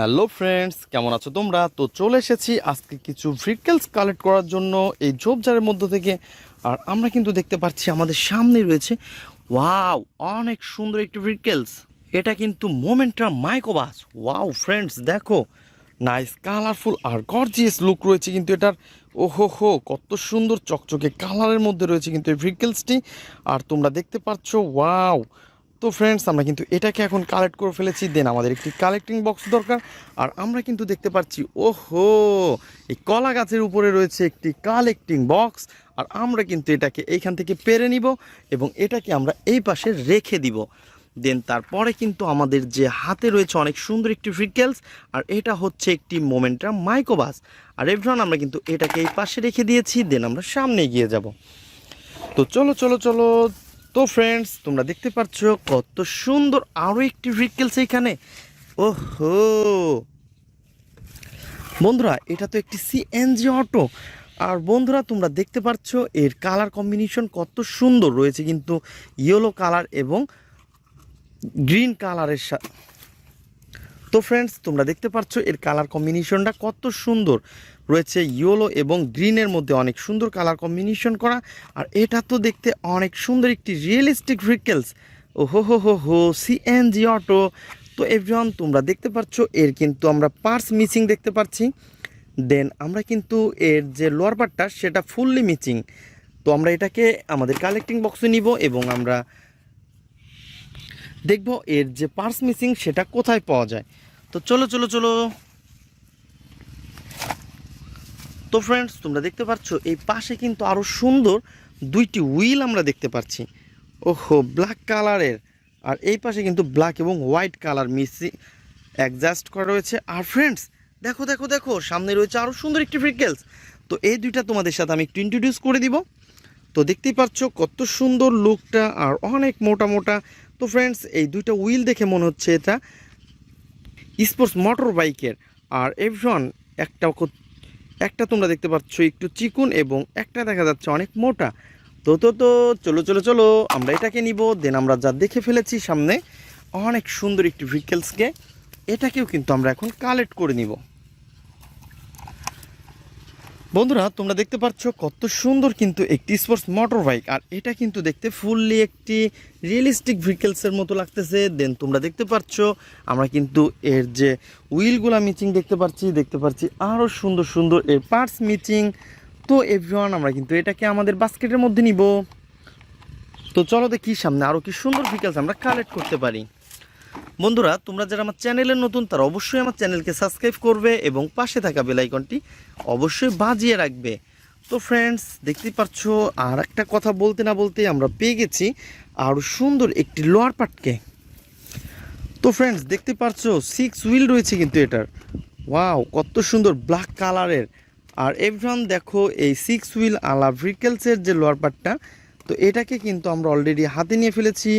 Hello friends, কেমন আছো তোমরা? তো চলে এসেছি আজকে কিছু ভেহিকলস কালেক্ট করার জন্য এই ঝোপঝাড়ের মধ্য থেকে। আর আমরা কিন্তু দেখতে পাচ্ছি আমাদের সামনে রয়েছে ওয়াও, অনেক সুন্দর একটি ভেহিকলস। এটা কিন্তু মোমেন্ট্রা মাইক্রোবাস। ওয়াও ফ্রেন্ডস, দেখো নাইস কালারফুল আর গর্জিয়াস লুক রয়েছে কিন্তু এটার। ওহো হো, কত সুন্দর চকচকে কালারের মধ্যে রয়েছে কিন্তু এই ভেহিকলসটি। আর তোমরা দেখতে পাচ্ছ ওয়াও। তো ফ্রেন্ডস, আমরা কিন্তু এটাকে এখন কালেক্ট করে ফেলেছি। দেন আমাদের একটি কালেক্টিং বক্স দরকার। আর আমরা কিন্তু দেখতে পাচ্ছি ওহো, এই কলা গাছের উপরে রয়েছে একটি কালেক্টিং বক্স। আর আমরা কিন্তু এটাকে এইখান থেকে পেরে নিব এবং এটাকে আমরা এই পাশে রেখে দিব। দেন তারপরে কিন্তু আমাদের যে হাতে রয়েছে অনেক সুন্দর একটি ভেহিকলস, আর এটা হচ্ছে একটি মোমেন্ট্রা মাইক্রোবাস। আর এভরিওয়ান, আমরা কিন্তু এটাকে এই পাশে রেখে দিয়েছি। দেন আমরা সামনে এগিয়ে যাব। তো চলো চলো চলো। তো ফ্রেন্ডস, তোমরা দেখতে পাচ্ছ কত সুন্দর আরও একটি ভেহিকলস এখানে। ওহো বন্ধুরা, এটা তো একটি সিএনজি অটো। আর বন্ধুরা, তোমরা দেখতে পাচ্ছ এর কালার কম্বিনেশন কত সুন্দর রয়েছে কিন্তু, ইয়েলো কালার এবং গ্রিন কালারের সাথে। তো ফ্রেন্ডস, তোমরা দেখতে পাচ্ছ এর কালার কম্বিনেশনটা কত সুন্দর রয়েছে, ইয়েলো এবং গ্রিনের মধ্যে অনেক সুন্দর কালার কম্বিনেশন করা। আর এটা তো দেখতে অনেক সুন্দর একটি রিয়েলিস্টিক ভেহিকলস। ও হো হো হো হো, সিএনজি অটো। তো এভরিওয়ান, তোমরা দেখতে পাচ্ছ এর কিন্তু আমরা পার্টস মিসিং দেখতে পাচ্ছি। দেন আমরা কিন্তু এর যে লোয়ার পার্টটা সেটা ফুললি মিসিং। তো আমরা এটাকে আমাদের কালেক্টিং বক্সে নিব এবং আমরা দেখব এর যে পার্টস মিসিং সেটা কোথায় পাওয়া যায়। তো চলো চলো চলো। তো ফ্রেন্ডস, তোমরা দেখতে পাচ্ছ এই পাশে কিন্তু আরও সুন্দর দুইটি হুইল আমরা দেখতে পাচ্ছি। ওহো, ব্ল্যাক কালারের। আর এই পাশে কিন্তু ব্ল্যাক এবং হোয়াইট কালার মিক্সিং অ্যাডজাস্ট করা রয়েছে। আর ফ্রেন্ডস, দেখো দেখো দেখো, সামনে রয়েছে আরও সুন্দর একটি ভেহিকলস। তো এই দুইটা তোমাদের সাথে আমি একটু ইন্ট্রোডিউস করে দিব। তো দেখতেই পাচ্ছ কত সুন্দর লুকটা আর অনেক মোটা মোটা। তো ফ্রেন্ডস, এই দুইটা হুইল দেখে মনে হচ্ছে এটা স্পোর্টস মোটর বাইকের। আর এভরিওয়ান, একটা একটা তোমরা দেখতে পাচ্ছ একটু চিকুন এবং একটা দেখা যাচ্ছে অনেক মোটা। তো তো তো চলো চলো চলো, আমরা এটাকে নিব। দেন আমরা যা দেখে ফেলেছি সামনে অনেক সুন্দর একটি ভেহিকলসকে, এটাকেও কিন্তু আমরা এখন কালেক্ট করে নিব। বন্ধুরা, তোমরা দেখতে পাচ্ছ কত সুন্দর কিন্তু একটি স্পোর্টস মোটর বাইক। আর এটা কিন্তু দেখতে ফুললি একটি রিয়েলিস্টিক ভেহিকলসের মতো লাগতেছে। দেন তোমরা দেখতে পাচ্ছ আমরা কিন্তু এর যে হুইলগুলা মিচিং দেখতে পাচ্ছি আরও সুন্দর সুন্দর এর পার্টস মিচিং। তো এভরিওয়ান, আমরা কিন্তু এটাকে আমাদের বাস্কেটের মধ্যে নিব। তো চলো দেখি সামনে আরও কি সুন্দর ভেহিকলস আমরা কালেক্ট করতে পারি। বন্ধুরা, তোমরা যারা আমার চ্যানেলে নতুন তারা অবশ্যই আমার চ্যানেলকে সাবস্ক্রাইব করবে এবং পাশে থাকা বেল আইকনটি অবশ্যই বাজিয়ে রাখবে। তো ফ্রেন্ডস, দেখতেই পাচ্ছ আর একটা কথা বলতে না বলতে আমরা পেয়ে গেছি আরও সুন্দর একটি লোয়ার পার্টকে। তো ফ্রেন্ডস, দেখতে পাচ্ছ 6 হুইল রয়েছে কিন্তু এটার। ওয়াও, কত সুন্দর ব্ল্যাক কালারের। আর এভরিওয়ান দেখো, এই 6 হুইল আলা ভেহিকলসের যে লোয়ার পার্টটা, তো এটাকে কিন্তু আমরা অলরেডি হাতে নিয়ে ফেলেছি।